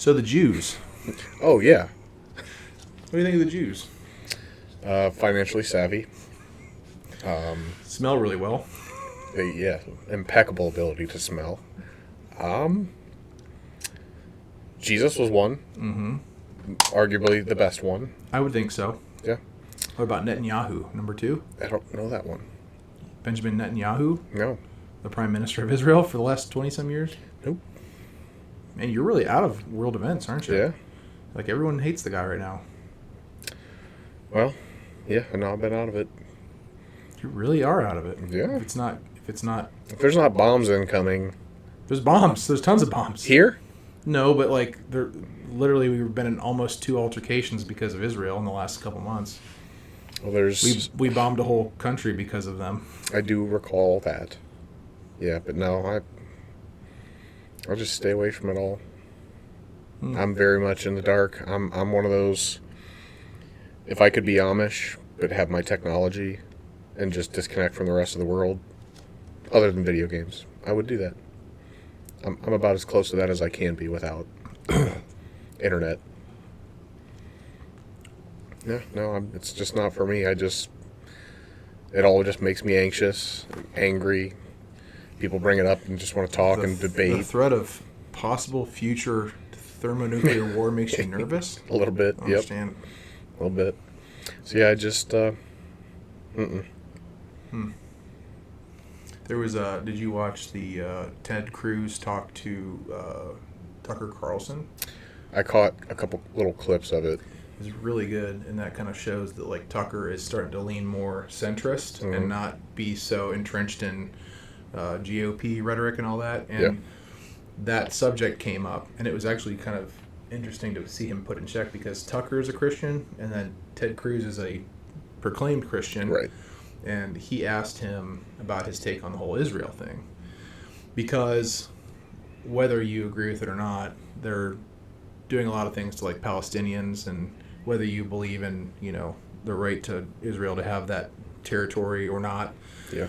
So the Jews. Oh, yeah. What do you think of the Jews? Financially savvy. Smell really well. Impeccable ability to smell. Jesus was one. Mm-hmm. Arguably the best one. I would think so. Yeah. What about Netanyahu, number 2? I don't know that one. Benjamin Netanyahu? No. The Prime Minister of Israel for the last 20-some years? Nope. Man, you're really out of world events, aren't you? Yeah. Like, everyone hates the guy right now. Well, yeah, I know I've been out of it. You really are out of it. Yeah. If there's not bombs incoming. There's bombs. There's tons of bombs. Here? No, but like we've been in almost 2 altercations because of Israel in the last couple months. Well, we bombed a whole country because of them. I do recall that. Yeah, but no, I'll just stay away from it all. I'm very much in the dark. I'm one of those. If I could be Amish but have my technology and just disconnect from the rest of the world, other than video games, I would do that. I'm about as close to that as I can be without internet. Yeah, no, it's just not for me. It all just makes me anxious, angry. People bring it up and just want to talk and debate. The threat of possible future thermonuclear war makes you nervous? A little bit, I understand. A little bit. So yeah, I just, There was did you watch the Ted Cruz talk to Tucker Carlson? I caught a couple little clips of it. It's really good, and that kind of shows that like Tucker is starting to lean more centrist and not be so entrenched in GOP rhetoric and all that. And that subject came up, and it was actually kind of interesting to see him put in check because Tucker is a Christian, and then Ted Cruz is a proclaimed Christian. Right. And he asked him about his take on the whole Israel thing. Because whether you agree with it or not, they're doing a lot of things to like Palestinians, and whether you believe in, the right to Israel to have that territory or not. Yeah.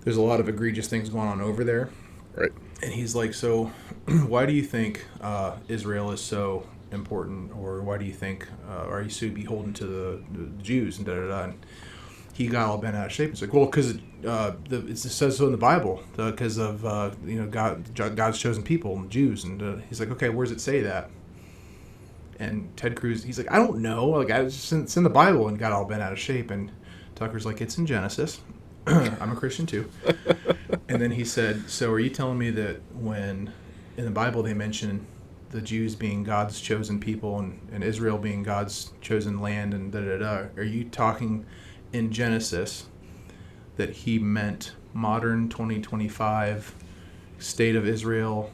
There's a lot of egregious things going on over there. Right. And he's like, so why do you think Israel is so important, or why do you think are you so beholden to the Jews and da-da-da? And he got all bent out of shape. It's like, well, because it says so in the Bible, because of God's chosen people, the Jews. And he's like, okay, where does it say that? And Ted Cruz, he's like, I don't know. Like, it's in the Bible, and got all bent out of shape. And Tucker's like, it's in Genesis. I'm a Christian too. And then he said, so are you telling me that when in the Bible they mention the Jews being God's chosen people and Israel being God's chosen land and da-da-da, are you talking in Genesis that he meant modern 2025 state of Israel,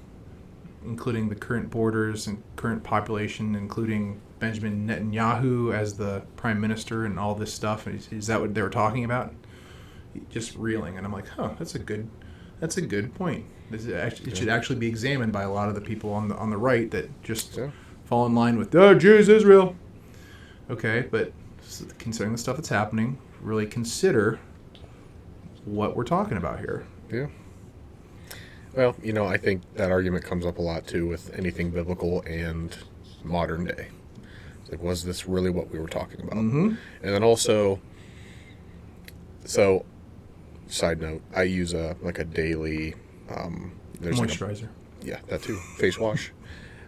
including the current borders and current population, including Benjamin Netanyahu as the prime minister and all this stuff? Is that what they were talking about? Just reeling. And I'm like, that's a good point. It should actually be examined by a lot of the people on the right that just fall in line with Jews, Israel. Okay, but considering the stuff that's happening, really consider what we're talking about here. Yeah. Well, I think that argument comes up a lot too with anything biblical and modern day. It's like, was this really what we were talking about? Mm-hmm. And then also, side note, I use a daily moisturizer. That too. Face wash.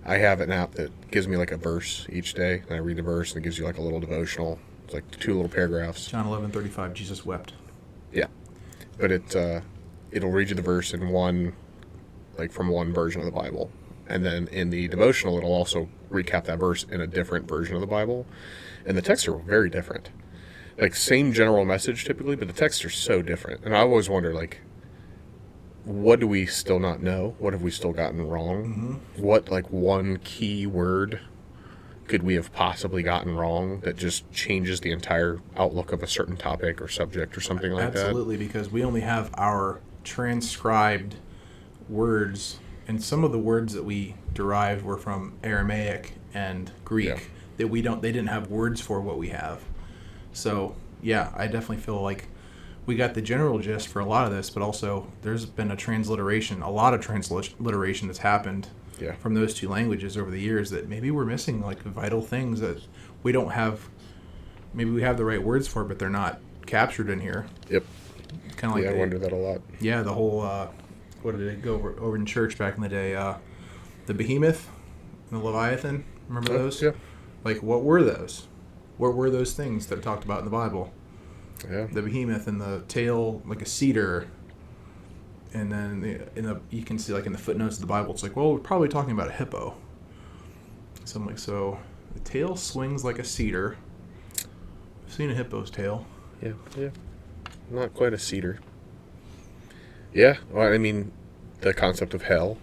I have an app that gives me a verse each day, and I read the verse, and it gives you a little devotional. It's 2 little paragraphs. John 11:35. Jesus wept. Yeah, but it'll read you the verse in one, from one version of the Bible, and then in the devotional, it'll also recap that verse in a different version of the Bible, and the texts are very different. Same general message typically, but the texts are so different, and I always wonder what do we still not know? What have we still gotten wrong? Mm-hmm. What one key word could we have possibly gotten wrong that just changes the entire outlook of a certain topic or subject or something like that? Absolutely, because we only have our transcribed words, and some of the words that we derived were from Aramaic and Greek that they didn't have words for what we have. So, yeah, I definitely feel like we got the general gist for a lot of this, but also there's been a lot of transliteration that's happened Yeah. from those two languages over the years that maybe we're missing like vital things that we don't have. Maybe we have the right words for it, but they're not captured in here. Yep. Kind of like I wonder that a lot. Yeah, the whole what did it go over in church back in the day? The behemoth, and the leviathan. Remember those? Yeah. Like, what were those? What were those things that are talked about in the Bible? Yeah. The behemoth and the tail like a cedar. And then you can see like in the footnotes of the Bible, it's like, well, we're probably talking about a hippo. So I'm like, so the tail swings like a cedar. I've seen a hippo's tail. Yeah. Yeah. Not quite a cedar. Yeah. Well, I mean, the concept of hell,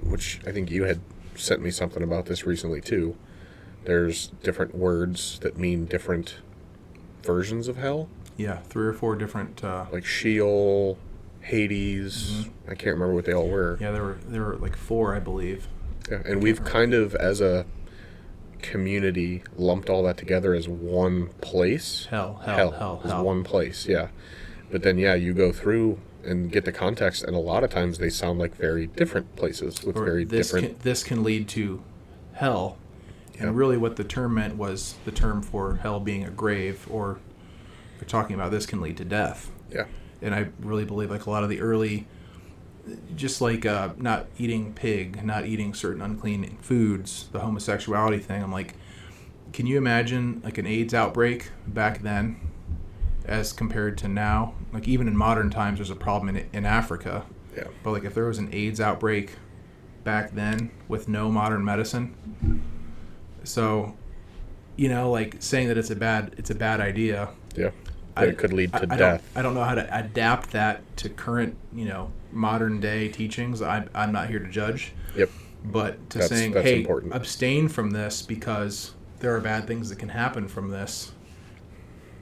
which I think you had sent me something about this recently too. There's different words that mean different versions of hell. Yeah, 3 or 4 different. Like Sheol, Hades. I can't remember what they all were. Yeah, there were like 4, I believe. Yeah, and we've kind of, as a community, lumped all that together as one place. Hell. Is one place, yeah. But then, yeah, you go through and get the context, and a lot of times they sound like very different places with very different... This can lead to hell. And Yep. really what the term meant was the term for hell being a grave, or they're talking about this can lead to death. Yeah. And I really believe like a lot of the early, just like not eating pig, not eating certain unclean foods, the homosexuality thing, I'm like, can you imagine like an AIDS outbreak back then as compared to now? Like even in modern times there's a problem in Africa. Yeah. But like if there was an AIDS outbreak back then with no modern medicine, so, like saying that it's a bad idea. Yeah. That it could lead to death. I don't know how to adapt that to current, modern day teachings. I'm not here to judge. Yep. But That's hey, important. Abstain from this because there are bad things that can happen from this,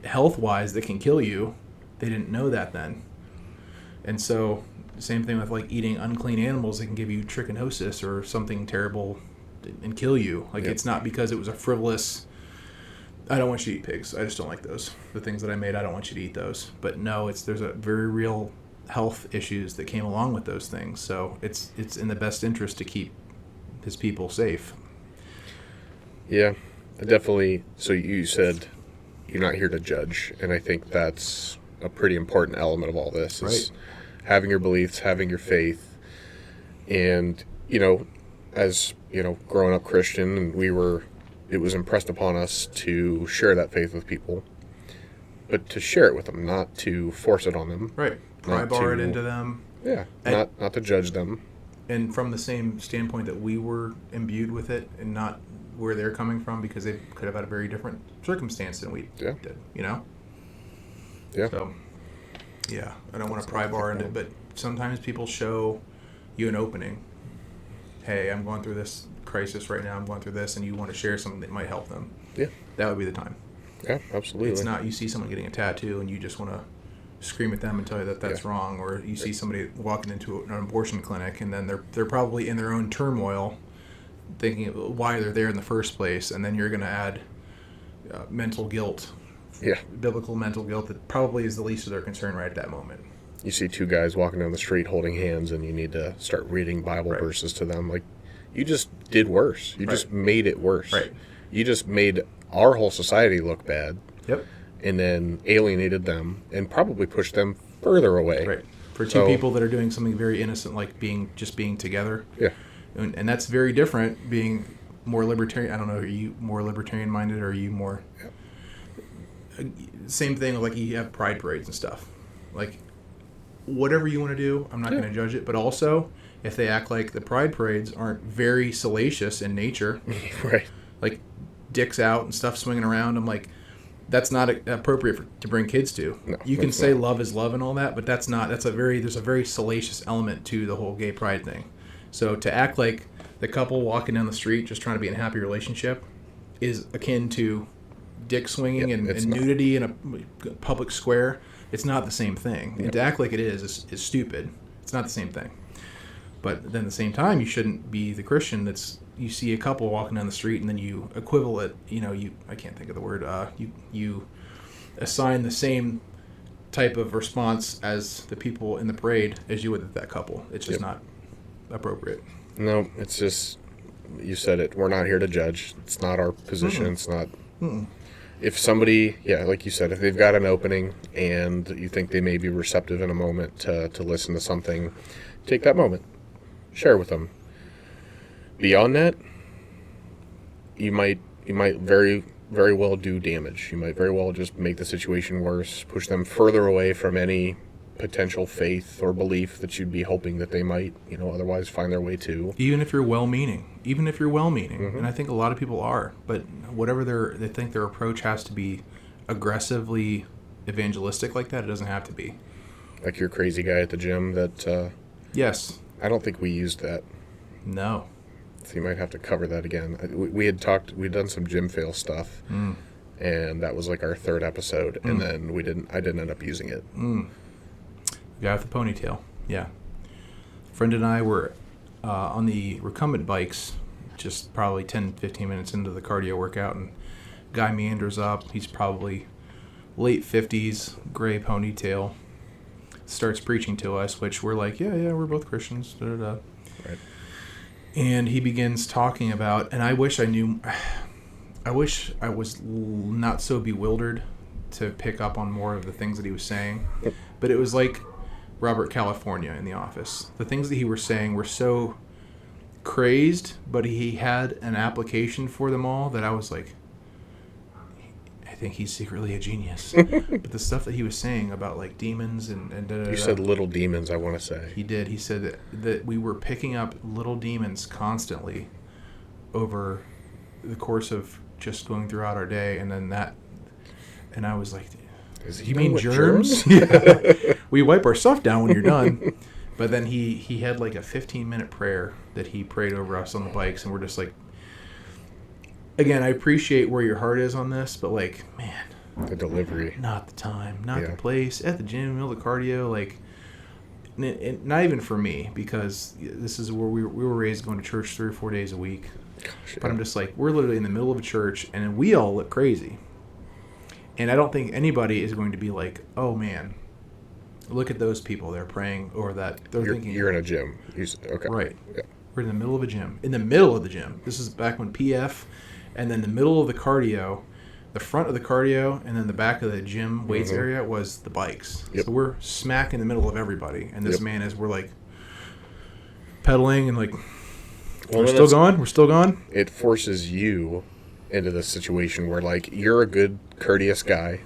health-wise, that can kill you. They didn't know that then. And so, same thing with like eating unclean animals that can give you trichinosis or something terrible and kill you. Like Yep. It's not because it was a frivolous, I don't want you to eat pigs. I just don't like those. The things that I made, I don't want you to eat those. But no, there's a very real health issues that came along with those things. So it's in the best interest to keep his people safe. Yeah, definitely. So you said you're not here to judge, and I think that's a pretty important element of all this. Is having your beliefs, having your faith, and as growing up Christian, and it was impressed upon us to share that faith with people, but to share it with them, not to force it on them. Right. Pry bar it into them. Yeah. Not to judge them. And from the same standpoint that we were imbued with it, and not where they're coming from, because they could have had a very different circumstance than we did. Yeah. So, yeah, I don't want to pry bar into it, but sometimes people show you an opening. Hey, I'm going through this crisis right now. I'm going through this, and you want to share something that might help them. Yeah. That would be the time. Yeah, absolutely. It's not you see someone getting a tattoo and you just want to scream at them and tell you that that's wrong, or you see somebody walking into an abortion clinic and then they're probably in their own turmoil, thinking why they're there in the first place, and then you're going to add mental guilt. Yeah. Biblical mental guilt that probably is the least of their concern right at that moment. You see 2 guys walking down the street holding hands, and you need to start reading Bible verses to them. Like, you just did worse. You just made it worse. Right. You just made our whole society look bad. Yep. And then alienated them and probably pushed them further away. Right. For two people that are doing something very innocent, like being together. Yeah. And that's very different, being more libertarian. I don't know, are you more libertarian-minded, or are you more... Same thing, like you have pride parades and stuff. Like, whatever you want to do, I'm not going to judge it. But also, if they act like the pride parades aren't very salacious in nature, Right. like dicks out and stuff swinging around, I'm like, that's not appropriate to bring kids to. No, you can say not. love is love and all that, but there's a very salacious element to the whole gay pride thing. So to act like the couple walking down the street just trying to be in a happy relationship is akin to dick swinging and nudity in a public square. It's not the same thing. And to act like it is stupid. It's not the same thing. But then at the same time, you shouldn't be the Christian you see a couple walking down the street and then you equivalent, I can't think of the word, you assign the same type of response as the people in the parade as you would with that couple. It's just not appropriate. No, it's just, you said it. We're not here to judge. It's not our position. Mm-mm. It's not. Mm-mm. If somebody, yeah, like you said, if they've got an opening and you think they may be receptive in a moment to listen to something, take that moment, share with them. Beyond that, you might very very well do damage. You might very well just make the situation worse, push them further away from any potential faith or belief that you'd be hoping that they might, otherwise find their way to. Even if you're well-meaning, Mm-hmm. and I think a lot of people are, but whatever they think their approach has to be aggressively evangelistic like that, it doesn't have to be. Like your crazy guy at the gym that, Yes. I don't think we used that. No. So you might have to cover that again. We'd done some gym fail stuff, and that was like our third episode, and then I didn't end up using it. Guy with the ponytail. Yeah. Friend and I were on the recumbent bikes, just probably 10, 15 minutes into the cardio workout, and guy meanders up. He's probably late 50s, gray ponytail, starts preaching to us, which we're like, yeah, we're both Christians. Da, da, da. Right. And he begins talking about, and I wish I was not so bewildered to pick up on more of the things that he was saying, but it was like Robert California in The Office. The things that he was saying were so crazed, but he had an application for them all that I was like, I think he's secretly a genius. But the stuff that he was saying about like demons and You said little demons, I want to say. He did. He said that we were picking up little demons constantly over the course of just going throughout our day, and then and I was like, you mean germs? Yeah. We wipe our stuff down when you're done. But then he had like a 15-minute prayer that he prayed over us on the bikes, and we're just like, again, I appreciate where your heart is on this, but like, man, The delivery. not the time, not the place, at the gym, middle of cardio, like, not even for me, because this is where we were raised going to church 3 or 4 days a week. Gosh, But I'm just like, we're literally in the middle of a church, and we all look crazy. And I don't think anybody is going to be like, oh man, look at those people, they're praying, or that they're thinking. You're in a gym. Okay. Right. Yeah. We're in the middle of a gym. In the middle of the gym. This is back when PF, and then the middle of the cardio, the front of the cardio, and then the back of the gym weights area was the bikes. Yep. So we're smack in the middle of everybody. And this man we're like pedaling and like, we're still going. It forces you into this situation where, like, you're a good, courteous guy.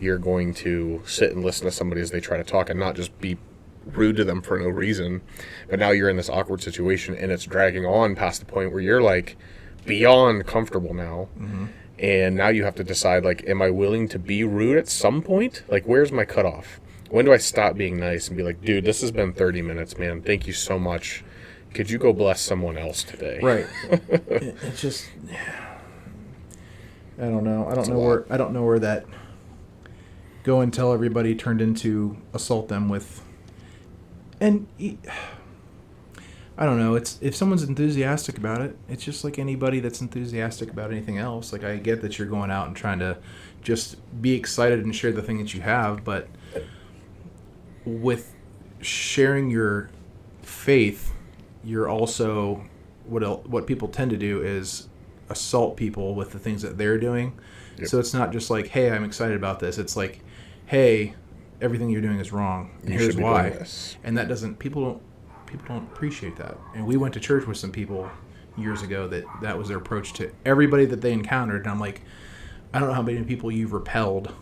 You're going to sit and listen to somebody as they try to talk and not just be rude to them for no reason. But now you're in this awkward situation, and it's dragging on past the point where you're, like, beyond comfortable now. Mm-hmm. And now you have to decide, like, am I willing to be rude at some point? Like, where's my cutoff? When do I stop being nice and be like, dude, this has been 30 minutes, man. Thank you so much. Could you go bless someone else today? Right. It's just, I don't know. I don't know where that go and tell everybody turned into assault them with. And I don't know. It's if someone's enthusiastic about it, it's just like anybody that's enthusiastic about anything else. Like, I get that you're going out and trying to just be excited and share the thing that you have, but with sharing your faith, you're also what people tend to do is assault people with the things that they're doing. Yep. So it's not just like, hey, I'm excited about this. It's like, hey, everything you're doing is wrong, and here's why. And that doesn't people don't appreciate that. And we went to church with some people years ago that was their approach to everybody that they encountered, and I'm like, I don't know how many people you've repelled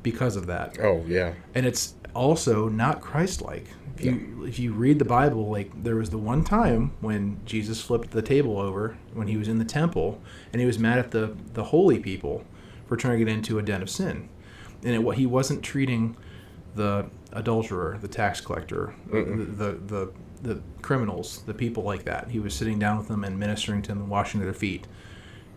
because of that. Oh yeah. And it's also not Christ-like. If you read the Bible, like, there was the one time when Jesus flipped the table over when he was in the temple, and he was mad at the holy people for trying to get into a den of sin. And he wasn't treating the adulterer, the tax collector, the criminals, the people like that. He was sitting down with them and ministering to them and washing their feet.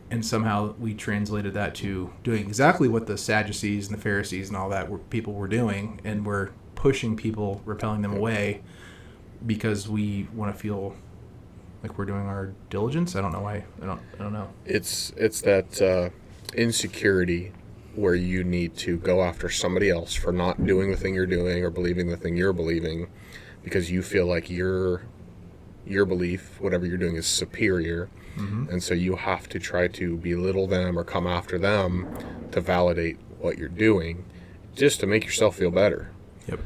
And somehow we translated that to doing exactly what the Sadducees and the Pharisees and all that people were doing, and we're pushing people, repelling them away because we want to feel like we're doing our diligence. I don't know why. I don't know. It's that insecurity where you need to go after somebody else for not doing the thing you're doing or believing the thing you're believing because you feel like you're your belief, whatever you're doing, is superior. And so you have to try to belittle them or come after them to validate what you're doing just to make yourself feel better. Yep.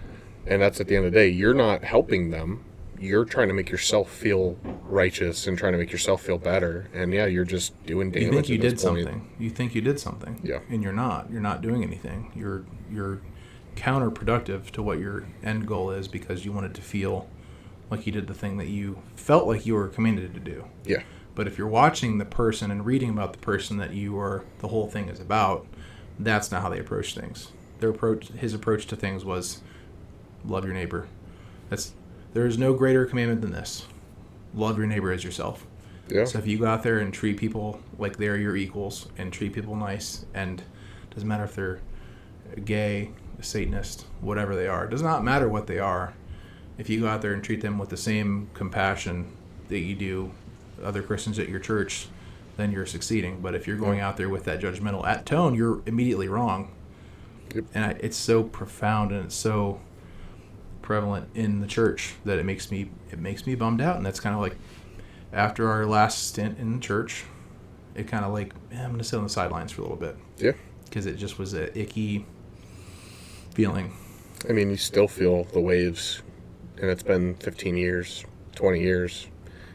And that's at the end of the day, you're not helping them. You're trying to make yourself feel righteous and trying to make yourself feel better. And yeah, you're just doing damage. You think you at did this point. something. You think you did something. Yeah. And you're not. You're not doing anything. You're counterproductive to what your end goal is because you wanted to feel like you did the thing that you felt like you were commanded to do. Yeah. But if you're watching the person and reading about the person that the whole thing is about, that's not how they approach things. His approach to things was love your neighbor. There is no greater commandment than this. Love your neighbor as yourself. Yeah. So if you go out there and treat people like they're your equals and treat people nice, and it doesn't matter if they're gay, a Satanist, whatever they are, it does not matter what they are. If you go out there and treat them with the same compassion that you do other Christians at your church, then you're succeeding. But if you're going out there with that judgmental tone, you're immediately wrong. Yep. And it's so profound and it's so prevalent in the church that it makes me bummed out. And that's kind of like after our last stint in the church, it kind of like, I'm going to sit on the sidelines for a little bit. Yeah. Because it just was an icky feeling. I mean, you still feel the waves, and it's been 15 years, 20 years.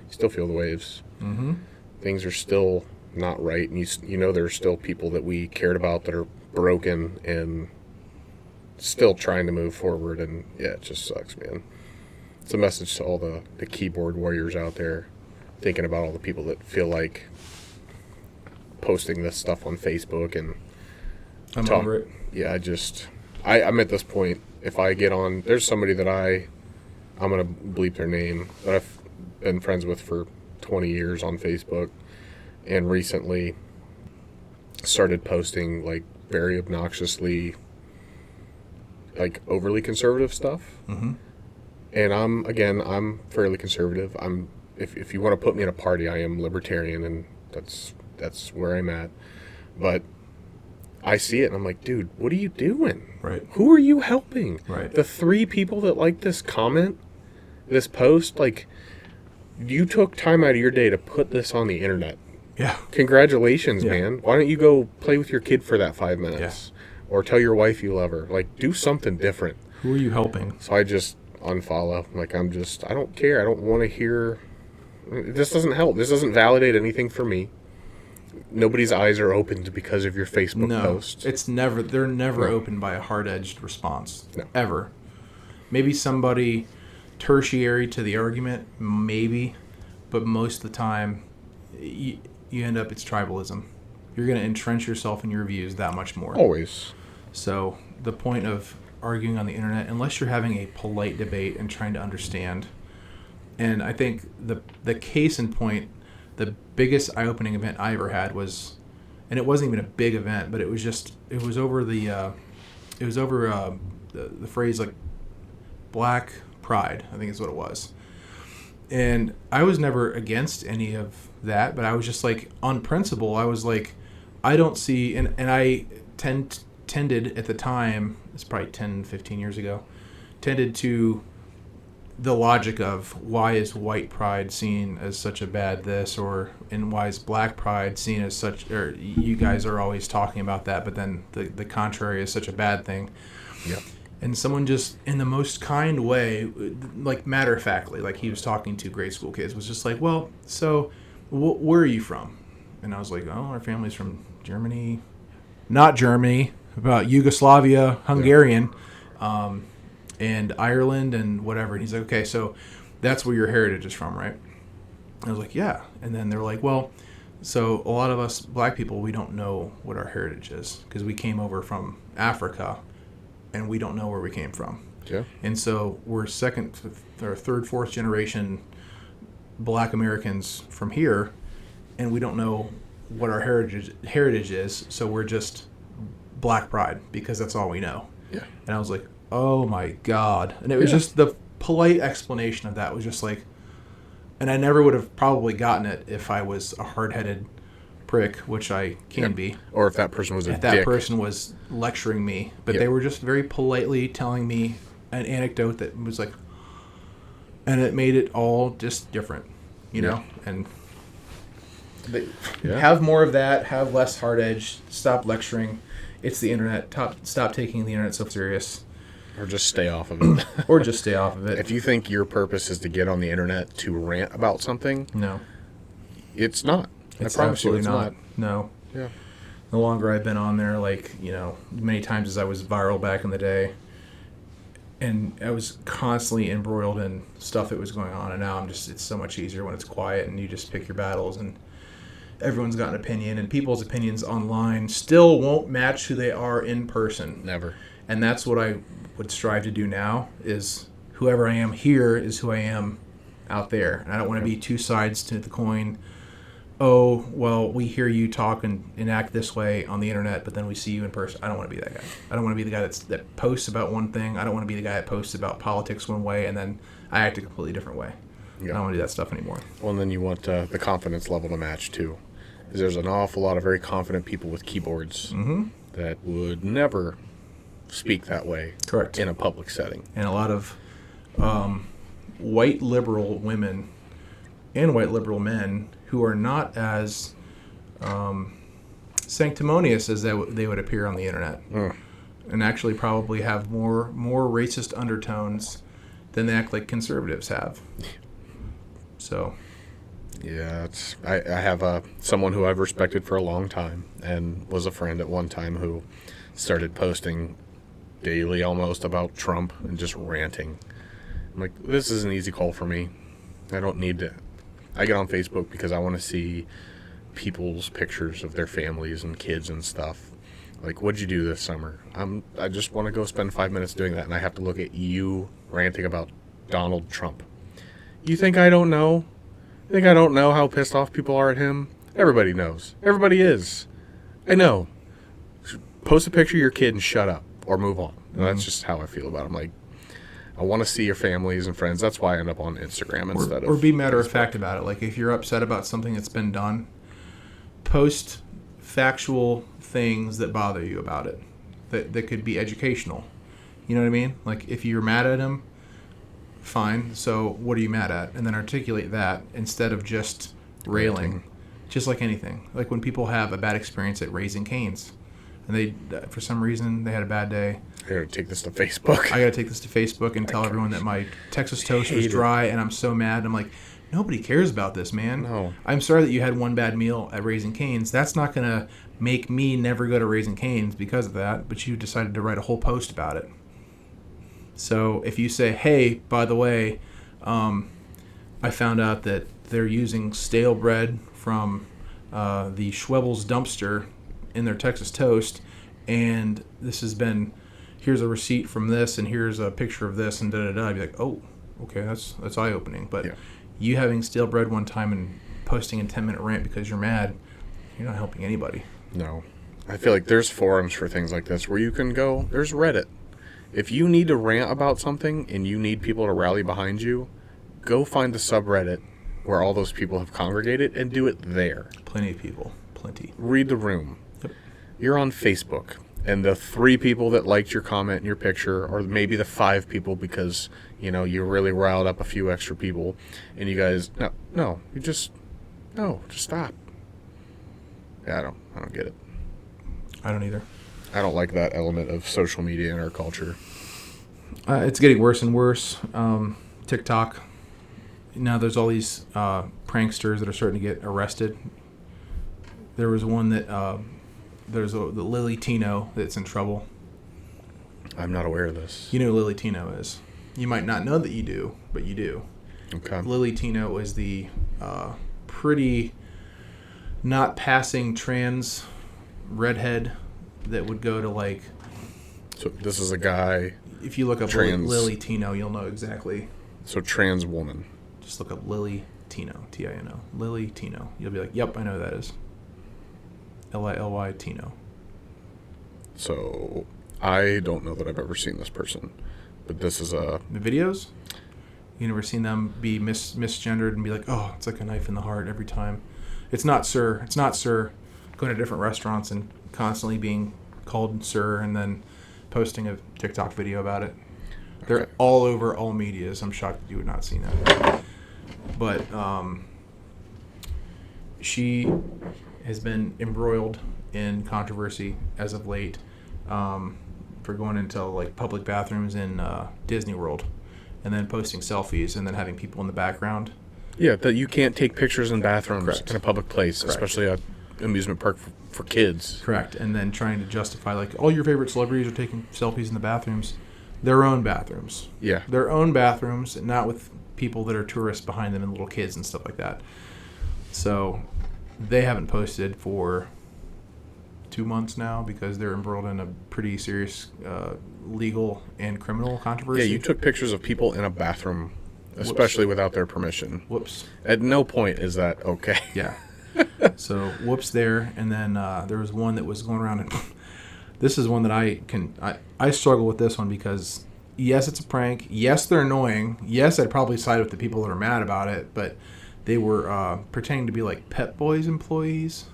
You still feel the waves. Mm-hmm. Things are still not right, and you know there are still people that we cared about that are broken and still trying to move forward, and yeah, it just sucks, man. It's a message to all the keyboard warriors out there, thinking about all the people that feel like posting this stuff on Facebook and I'm over it. Yeah, I'm at this point, if I get on, there's somebody that I'm going to bleep their name, that I've been friends with for 20 years on Facebook, and recently started posting like very obnoxiously like overly conservative stuff. Mm-hmm. And I'm fairly conservative. If you want to put me in a party, I am libertarian, and that's where I'm at. But I see it and I'm like, dude, what are you doing? Right. Who are you helping? Right. The 3 people that like this comment, this post, like, you took time out of your day to put this on the internet. Yeah. Congratulations, man. Why don't you go play with your kid for that 5 minutes? Yeah. Or tell your wife you love her. Like, do something different. Who are you helping? So I just unfollow. Like, I don't care. I don't want to hear. This doesn't help. This doesn't validate anything for me. Nobody's eyes are opened because of your Facebook post. They're never opened by a hard-edged response. No. Ever. Maybe somebody tertiary to the argument, maybe, but most of the time, you end up, it's tribalism. You're going to entrench yourself in your views that much more. Always. So the point of arguing on the internet, unless you're having a polite debate and trying to understand, and I think the case in point, the biggest eye-opening event I ever had was, and it wasn't even a big event, but it was over the phrase like Black Pride, I think is what it was. And I was never against any of that, but I was just like, on principle, I was like, I don't see, and I tended at the time, it's probably 10, 15 years ago, tended to the logic of why is white pride seen as such a bad this, and why is black pride seen as such, or you guys are always talking about that, but then the contrary is such a bad thing. Yep. And someone just, in the most kind way, like matter-of-factly, like he was talking to grade school kids, was just like, well, so where are you from? And I was like, oh, our family's from Germany. Not Germany, about Yugoslavia, Hungarian, and Ireland and whatever. And he's like, okay, so that's where your heritage is from, right? I was like, yeah. And then they're like, well, so a lot of us black people, we don't know what our heritage is because we came over from Africa and we don't know where we came from. Yeah. And so we're second or third, fourth generation black Americans from here, and we don't know what our heritage is, so we're just black pride because that's all we know. Yeah. And I was like, oh my God. And it was just the polite explanation of that was just like, and I never would have probably gotten it if I was a hard-headed prick, which I can be. Or if that person was a dick. If dick. that person was lecturing me. But they were just very politely telling me an anecdote that was like, And it made it all just different, you know? And have more of that, have less hard edge, stop lecturing. It's the internet. Stop taking the internet so serious. Or just stay off of it. Or just stay off of it. If you think your purpose is to get on the internet to rant about something, no. It's not. It's I promise you absolutely it's not. No. Yeah. The longer I've been on there, like, you know, many times as I was viral back in the day, and I was constantly embroiled in stuff that was going on, and now it's so much easier when it's quiet and you just pick your battles, and everyone's got an opinion, and people's opinions online still won't match who they are in person. Never. And that's what I would strive to do now, is whoever I am here is who I am out there. And I don't want to be two sides to the coin. Oh, well, we hear you talk and act this way on the internet, but then we see you in person. I don't want to be that guy. I don't want to be the guy that posts about one thing. I don't want to be the guy that posts about politics one way and then I act a completely different way. Yeah. I don't want to do that stuff anymore. Well, and then you want the confidence level to match, too. Because there's an awful lot of very confident people with keyboards that would never speak that way. Correct. In a public setting. And a lot of white liberal women and white liberal men who are not as sanctimonious as they would appear on the internet, and actually probably have more racist undertones than they act like conservatives have. So, yeah, I have someone who I've respected for a long time and was a friend at one time who started posting daily almost about Trump and just ranting. I'm like, this is an easy call for me. I don't need to. I get on Facebook because I want to see people's pictures of their families and kids and stuff. Like, what'd you do this summer? I just want to go spend 5 minutes doing that, and I have to look at you ranting about Donald Trump. You think I don't know? You think I don't know how pissed off people are at him? Everybody knows. Everybody is. I know. Post a picture of your kid and shut up or move on. And that's just how I feel about it. I'm like, I want to see your families and friends. That's why I end up on Instagram instead of... Or be matter-of-fact about it. Like, if you're upset about something that's been done, post factual things that bother you about it. That could be educational. You know what I mean? Like, if you're mad at him, fine. So, what are you mad at? And then articulate that instead of just railing. Just like anything. Like, when people have a bad experience at Raising Cane's, and they, for some reason, they had a bad day. I gotta take this to Facebook. I gotta take this to Facebook and tell everyone that my Texas toast was dry, and I'm so mad. I'm like, nobody cares about this, man. No. I'm sorry that you had one bad meal at Raising Cane's. That's not gonna make me never go to Raising Cane's because of that, but you decided to write a whole post about it. So if you say, hey, by the way, I found out that they're using stale bread from the Schwebel's dumpster in their Texas toast, and this has been, here's a receipt from this, and here's a picture of this, and da-da-da, I'd be like, oh, okay, that's eye-opening. But you having stale bread one time and posting a 10-minute rant because you're mad, you're not helping anybody. No. I feel like there's forums for things like this where you can go, there's Reddit. If you need to rant about something and you need people to rally behind you, go find the subreddit where all those people have congregated and do it there. Plenty of people. Plenty. Read the room. Yep. You're on Facebook, and the 3 people that liked your comment and your picture, or maybe the 5 people because, you know, you really riled up a few extra people, and you guys, just stop. Yeah, I don't get it. I don't either. I don't like that element of social media in our culture. It's getting worse and worse. TikTok. Now there's all these pranksters that are starting to get arrested. There was one that there's the Lily Tino that's in trouble. I'm not aware of this. You know who Lily Tino is. You might not know that you do, but you do. Okay. Lily Tino is the pretty not passing trans redhead that would go to like... So this is a guy... If you look up Lily Tino, you'll know exactly. So trans woman. Just look up Lily Tino, Tino. Lily Tino. You'll be like, yep, I know who that is. Lily Tino. So I don't know that I've ever seen this person, but this is a... The videos? You never seen them be misgendered and be like, oh, it's like a knife in the heart every time. It's not sir. It's not sir. Going to different restaurants and constantly being called sir and then posting a TikTok video about it. They're Okay. all over all medias. I'm shocked that you would not see that. But she has been embroiled in controversy as of late for going into like public bathrooms in Disney World, and then posting selfies and then having people in the background. Yeah, that you can't take pictures in bathrooms Correct. in a public place, Correct. especially a amusement park for kids. Correct. And then trying to justify like all your favorite celebrities are taking selfies in the bathrooms, their own bathrooms. Yeah. Their own bathrooms, not with people that are tourists behind them and little kids and stuff like that. So they haven't posted for 2 months now because they're embroiled in a pretty serious legal and criminal controversy. Yeah, you took pictures of people in a bathroom, especially without their permission. Whoops. At no point is that okay. Yeah. So whoops there, and then there was one that was going around, and this is one that I struggle with this one because yes, it's a prank. Yes, they're annoying. Yes, I'd probably side with the people that are mad about it, but they were pretending to be like Pep Boys employees,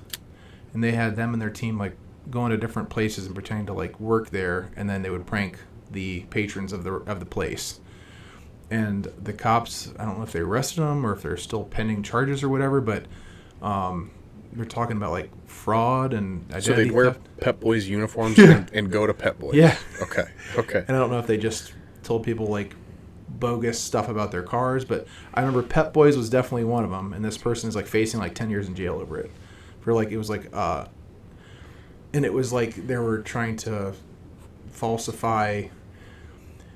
and they had them and their team like going to different places and pretending to like work there, and then they would prank the patrons of the place. And the cops, I don't know if they arrested them or if they're still pending charges or whatever, but they're talking about like fraud and identity So they'd wear theft. Pep Boys uniforms Yeah. and go to Pep Boys. Yeah. Okay. Okay. And I don't know if they just told people like bogus stuff about their cars, but I remember Pep Boys was definitely one of them, and this person is like facing like 10 years in jail over it. For like, it was like, and it was like they were trying to falsify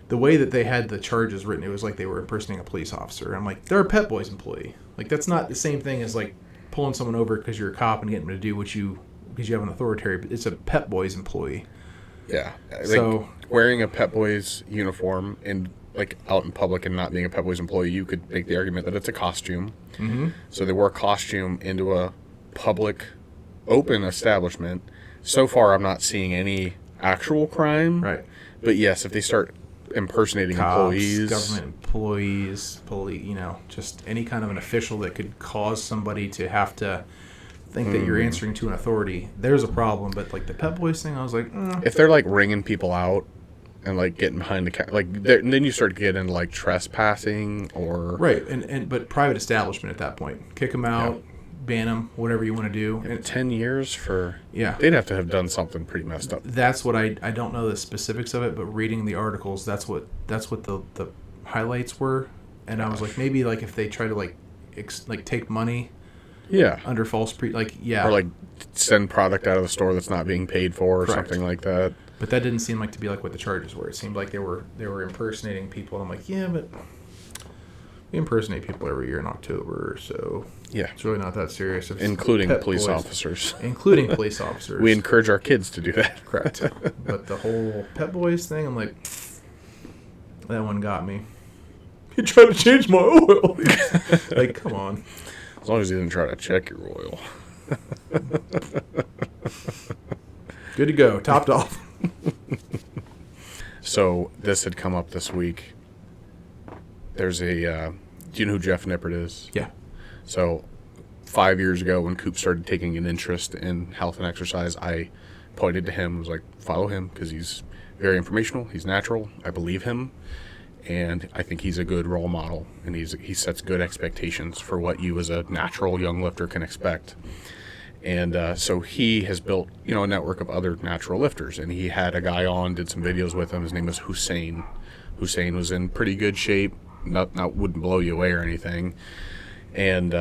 the way that they had the charges written. It was like they were impersonating a police officer. I'm like, they're a Pep Boys employee. Like, that's not the same thing as like pulling someone over because you're a cop and getting them to do because you have an authoritarian. But it's a Pep Boys employee. Yeah. Like, So wearing a Pep Boys uniform and like out in public and not being a Pep Boys employee, you could make the argument that it's a costume. mm-hmm. So they wore a costume into a public, open establishment. So far, I'm not seeing any actual crime. Right. But yes, if they start impersonating Cops, employees, government employees, police, just any kind of an official that could cause somebody to have to think that you're answering to an authority, there's a problem. But like the Pep Boys thing, I was like, if they're like ringing people out and like getting behind the then you start getting into like trespassing or right. And but private establishment at that point, kick them out, ban them, whatever you want to do. And 10 years for yeah, they'd have to have done something pretty messed up. that's what I don't know the specifics of it, but reading the articles, that's what the highlights were. And I was like, maybe like if they try to like take money Yeah. under false Or yeah, like send product out of the store that's not being paid for or Correct. something like that. but that didn't seem like to be like what the charges were. It seemed like they were impersonating people. And I'm like, yeah, but we impersonate people every year in October, so Yeah. it's really not that serious. If it's Including Pep police Boys. officers. Including police officers. We encourage our kids to do that. Correct. But the whole Pep Boys thing, I'm like, that one got me. You tried to change my oil. Like, come on. As long as you didn't try to check your oil. Good to go. Topped off. So this had come up this week. There's a, do you know who Jeff Nippert is? Yeah. So 5 years ago when Coop started taking an interest in health and exercise, I pointed to him, was like, follow him because he's very informational. He's natural. I believe him. And I think he's a good role model, and he sets good expectations for what you as a natural young lifter can expect. And so he has built, a network of other natural lifters, and he had a guy on, did some videos with him. His name was Hussein. Hussein was in pretty good shape, not wouldn't blow you away or anything. And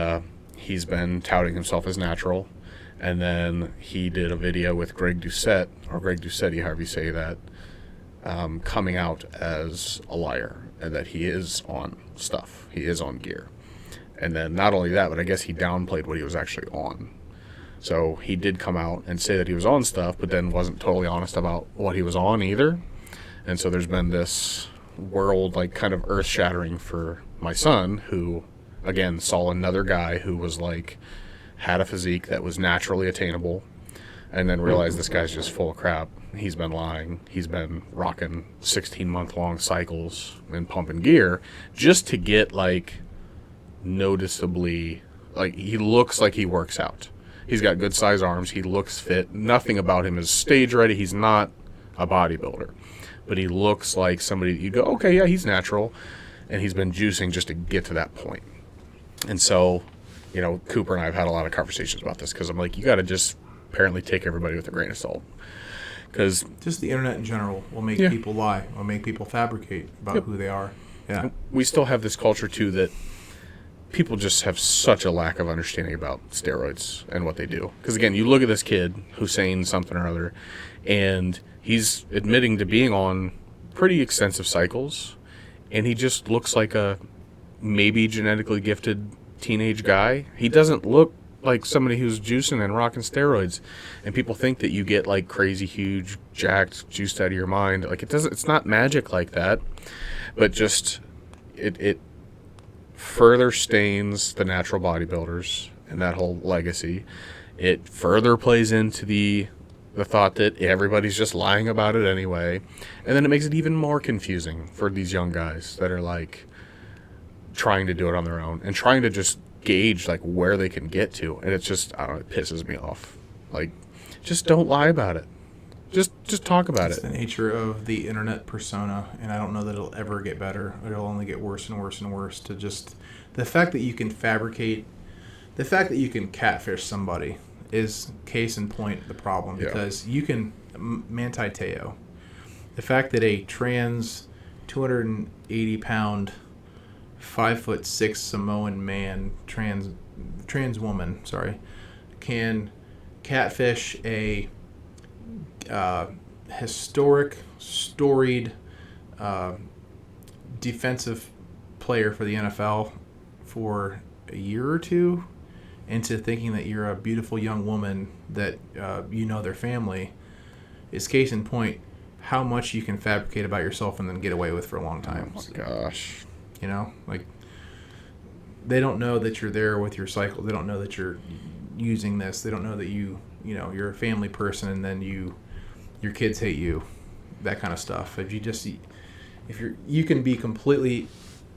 he's been touting himself as natural. And then he did a video with Greg Doucette, or Greg Doucette, however you say that, coming out as a liar and that he is on stuff. He is on gear. And then not only that, but I guess he downplayed what he was actually on. So he did come out and say that he was on stuff, but then wasn't totally honest about what he was on either. And so there's been this world, like, kind of earth-shattering for my son, who, again, saw another guy who was, like, had a physique that was naturally attainable, and then realized this guy's just full of crap. He's been lying. He's been rocking 16-month-long cycles and pumping gear just to get, like, noticeably, like, he looks like he works out. He's got good size arms. He looks fit. Nothing about him is stage ready. He's not a bodybuilder. but he looks like somebody you go, okay, yeah, he's natural, and he's been juicing just to get to that point. And so, Cooper and I have had a lot of conversations about this because I'm like, you got to just apparently take everybody with a grain of salt. Because just the internet in general will make people lie, will make people fabricate about who they are. Yeah, we still have this culture too that people just have such a lack of understanding about steroids and what they do. Because again, you look at this kid, Hussein something or other, and he's admitting to being on pretty extensive cycles, and he just looks like a maybe genetically gifted teenage guy. He doesn't look like somebody who's juicing and rocking steroids, and people think that you get like crazy huge jacked juiced out of your mind. Like it's not magic like that, but just it further stains the natural bodybuilders and that whole legacy. It further plays into the thought that everybody's just lying about it anyway, and then it makes it even more confusing for these young guys that are like trying to do it on their own and trying to just gauge like where they can get to, and it's just, I don't know, it pisses me off. Like, just don't lie about it. Just talk about it. It's the nature of the internet persona, and I don't know that it'll ever get better. It'll only get worse and worse and worse. To just the fact that you can fabricate, the fact that you can catfish somebody is case in point the problem, because you can Manti Te'o. The fact that a trans 280-pound 5'6" Samoan man, trans woman, can catfish a historic, storied defensive player for the NFL for a year or two into thinking that you're a beautiful young woman that their family is case in point how much you can fabricate about yourself and then get away with for a long time. Oh my gosh. Like, they don't know that you're there with your cycle. They don't know that you're using this. They don't know that you're a family person, and then your kids hate you, that kind of stuff. You can be completely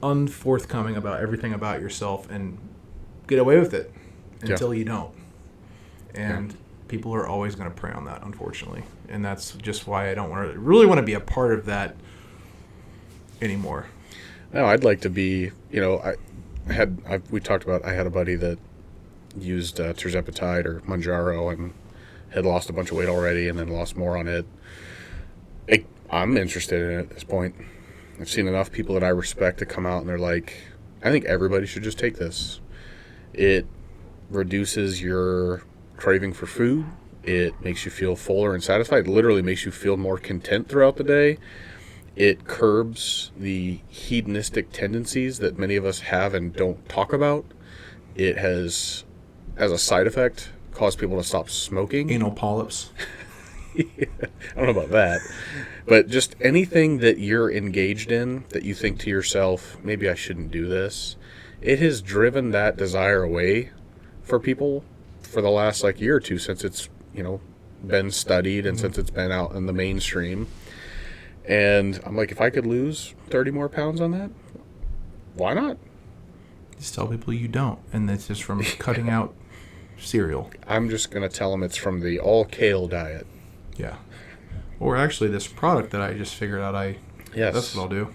unforthcoming about everything about yourself and get away with it until you don't. And people are always going to prey on that, unfortunately. And that's just why I don't really want to be a part of anymore. No, I'd like to be, we talked about, I had a buddy that used tirzepatide or Mounjaro and had lost a bunch of weight already and then lost more on it. I'm interested in it at this point. I've seen enough people that I respect to come out and they're like, I think everybody should just take this. It reduces your craving for food. It makes you feel fuller and satisfied. It literally makes you feel more content throughout the day. It curbs the hedonistic tendencies that many of us have and don't talk about. It has, as a side effect, caused people to stop smoking. Anal polyps. I don't know about that. But just anything that you're engaged in that you think to yourself, maybe I shouldn't do this, it has driven that desire away for people for the last year or two since it's, been studied and since it's been out in the mainstream. And I'm like, if I could lose 30 more pounds on that, why not? Just tell people you don't, and it's just from cutting out cereal. I'm just going to tell them it's from the all-kale diet. Yeah. Or actually this product that I just figured out that's what I'll do.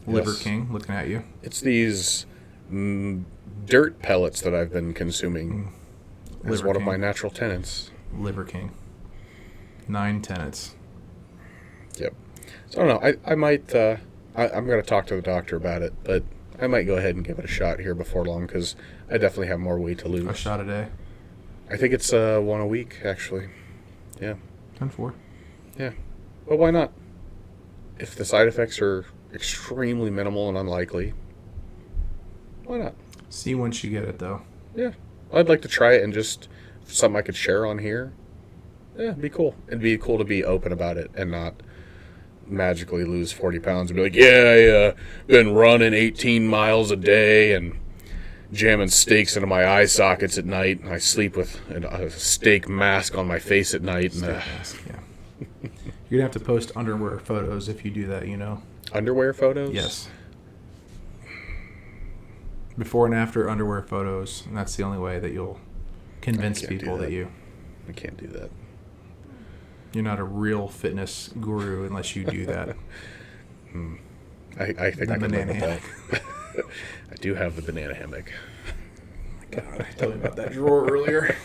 Liver King, looking at you. It's these dirt pellets that I've been consuming as one of my natural tenets. Liver King. 9 tenets. Yep. So I don't know. I might. I'm going to talk to the doctor about it, but I might go ahead and give it a shot here before long because I definitely have more weight to lose. A shot a day. I think it's 1 a week, actually. Yeah. 10-4. Yeah. But why not? If the side effects are extremely minimal and unlikely, why not? See once you get it, though. Yeah. I'd like to try it and just something I could share on here. Yeah, it'd be cool. It'd be cool to be open about it and not magically lose 40 pounds and be like, I been running 18 miles a day and jamming steaks into my eye sockets at night. And I sleep with a steak mask on my face at night. Steak mask, yeah. You're going to have to post underwear photos if you do that, Underwear photos? Yes. Before and after underwear photos. And that's the only way that you'll convince people that you... I can't do that. You're not a real fitness guru unless you do that. I think The I can live banana with that. I do have the banana hammock. God, tell me about that drawer earlier.